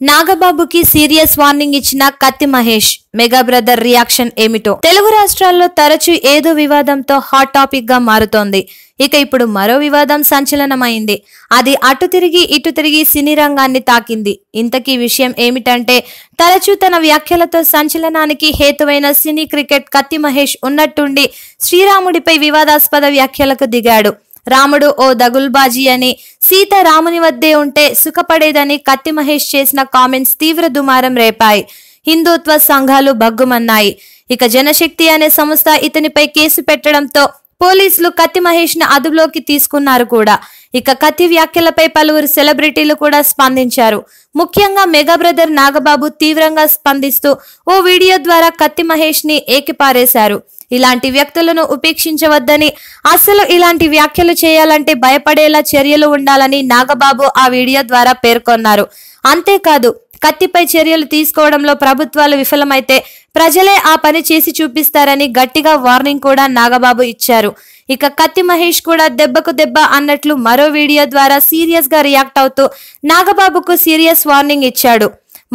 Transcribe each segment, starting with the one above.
నాగబాబుకి serious warning ఇచ్చిన Kathi Mahesh. Mega brother reaction ఏమిటో? తెలుగు రాష్ట్రాల్లో తరచూ ఏదో వివాదంతో హాట్ టాపిక్ గా మారుతోంది. ఇక ఇప్పుడు మరో వివాదం సంచలనమైంది. అది అటు తిరిగి ఇటు తిరిగి సినీ రంగాన్ని తాకింది. ఇంతకీ విషయం ఏమిటంటే, తరచూ తన వ్యాఖ్యలతో సంచలనానికి హేతువైన సినీ క్రికెట్ కత్తి మహేష్ ఉన్నట్టుండి శ్రీరాముడిపై వివాదాస్పద వ్యాఖ్యలకు దిగాడు. రాముడు ఓ దగుల్బాజీ అని, సీత రాముని వద్దే ఉంటే సుఖపడేదని కత్తి మహేష్ చేసిన కామెంట్స్ తీవ్ర దుమారం రేపాయి. హిందుత్వ సంఘాలు బగ్గుమన్నాయి. ఇక జనశక్తి అనే సంస్థ ఇతనిపై కేసు పెట్టడంతో పోలీసులు కత్తి మహేష్ ను అదుపులోకి తీసుకున్నారు కూడా. ఇక కత్తి వ్యాఖ్యలపై పలువురు సెలబ్రిటీలు కూడా స్పందించారు. ముఖ్యంగా మెగా బ్రదర్ నాగబాబు తీవ్రంగా స్పందిస్తూ ఓ వీడియో ద్వారా కత్తి మహేష్ ని ఏకిపారేశారు. ఇలాంటి వ్యక్తులను ఉపేక్షించవద్దని, అసలు ఇలాంటి వ్యాఖ్యలు చేయాలంటే భయపడేలా చర్యలు ఉండాలని నాగబాబు ఆ వీడియో ద్వారా పేర్కొన్నారు. అంతేకాదు, కత్తిపై చర్యలు తీసుకోవడంలో ప్రభుత్వాలు విఫలమైతే ప్రజలే ఆ పని చేసి చూపిస్తారని గట్టిగా వార్నింగ్ కూడా నాగబాబు ఇచ్చారు. ఇక కత్తి మహేష్ కూడా దెబ్బకు దెబ్బ అన్నట్లు మరో వీడియో ద్వారా సీరియస్ గా రియాక్ట్ అవుతూ నాగబాబుకు సీరియస్ వార్నింగ్ ఇచ్చాడు.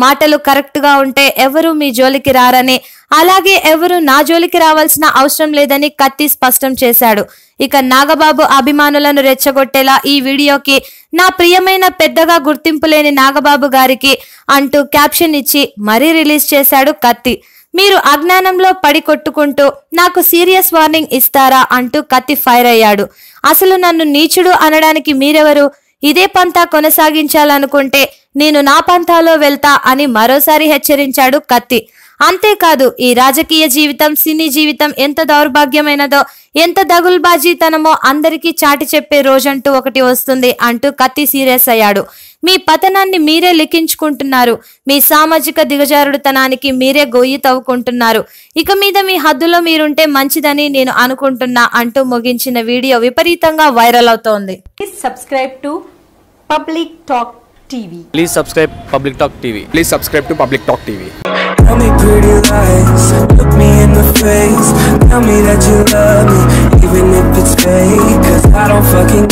మాటలు కరెక్ట్ గా ఉంటే ఎవరు మీ జోలికి రారని, అలాగే ఎవరు నా జోలికి రావాల్సిన అవసరం లేదని కత్తి స్పష్టం చేశాడు. ఇక నాగబాబు అభిమానులను రెచ్చగొట్టేలా ఈ వీడియోకి నా ప్రియమైన పెద్దగా గుర్తింపు లేని నాగబాబు గారికి అంటూ క్యాప్షన్ ఇచ్చి మరీ రిలీజ్ చేశాడు కత్తి. మీరు అజ్ఞానంలో పడి కొట్టుకుంటూ నాకు సీరియస్ వార్నింగ్ ఇస్తారా అంటూ కత్తి ఫైర్ అయ్యాడు. అసలు నన్ను నీచుడు అనడానికి మీరెవరు? ఇదే పంతా కొనసాగించాలనుకుంటే నేను నా పంతాలో వెళ్తా అని మరోసారి హెచ్చరించాడు కత్తి. అంతేకాదు, ఈ రాజకీయ జీవితం, సినీ జీవితం ఎంత దౌర్భాగ్యమైనదో, ఎంత దగుల్బాజీతనమో అందరికీ చాటి చెప్పే రోజంటూ ఒకటి వస్తుంది అంటూ కత్తి సీరియస్ అయ్యాడు. మీ పతనాన్ని మీరే లిఖించుకుంటున్నారు. మీ సామాజిక దిగజారుడుతనానికి మీరే గొయ్యి తవ్వుకుంటున్నారు. ఇక మీద మీ హద్దులో మీరుంటే మంచిదని నేను అనుకుంటున్నా అంటూ ముగించిన వీడియో విపరీతంగా వైరల్ అవుతోంది. Subscribe to Public Talk TV. Please subscribe Public Talk TV. Please subscribe to Public Talk TV. Tell me pretty lies, look me in the face. Tell me that you love me, even if it's fake. 'Cause I don't fucking